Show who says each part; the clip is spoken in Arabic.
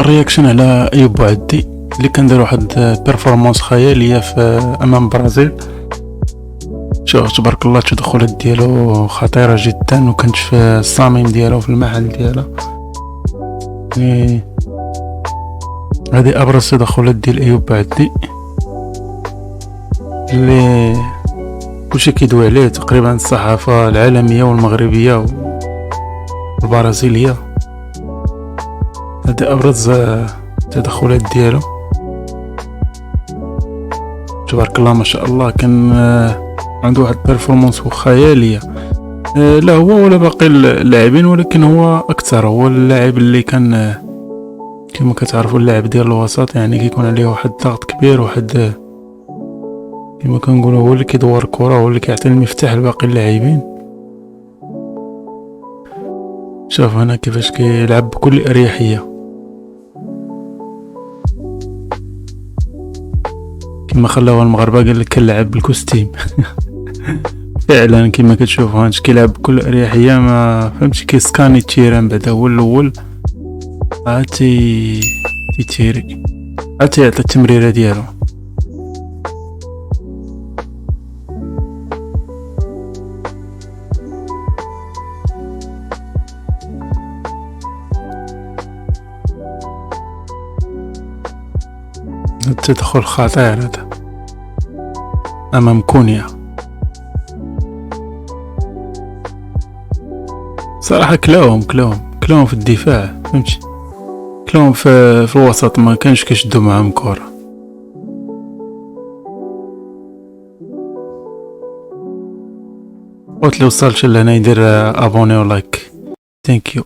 Speaker 1: الرياكشن على ايوب بوعدي اللي كان دار واحد بيرفورمانس خياليه في امام البرازيل. شوف تبارك الله التدخلات ديالو خطيره جدا، وكانت في الصامم ديالو في المحل ديالو. يعني هذه ابرز التدخلات ديال ايوب بوعدي اللي كلشي كيدوي عليه تقريبا، الصحافه العالميه والمغربيه والبرازيليه. هذه ابرز التدخلات ديالو، تبارك الله ما شاء الله. كان عنده واحد بيرفورمانس خياليه، لا هو ولا باقي اللاعبين، ولكن هو اكثر. هو اللاعب اللي كان كما كتعرفوا اللاعب ديال الوسط يعني كيكون عليه واحد الضغط كبير، واحد كما كنقولوا هو اللي كيدور الكره، هو اللي كيعطي المفتاح لباقي اللاعبين. شوف هنا كيفاش كيلعب بكل اريحيه، كما خلاو المغاربه قال لك كنلعب بالكوستيم. فعلا كما كتشوف هانش كيلعب بكل اريحيه، ما فهمتش كيسكاني التيران بعدا هو الاول، عاد تيتيري، عاد تيعطي التمريره ديالو. التدخل خطير هذا امام كونيا. صراحه كلاهم في الدفاع، فهمتي، كلاهم في الوسط، ما كانش كيشدوا معاهم كره. قلت لي وصلت لهنا يدير ابوني ولايك. ثانك يو.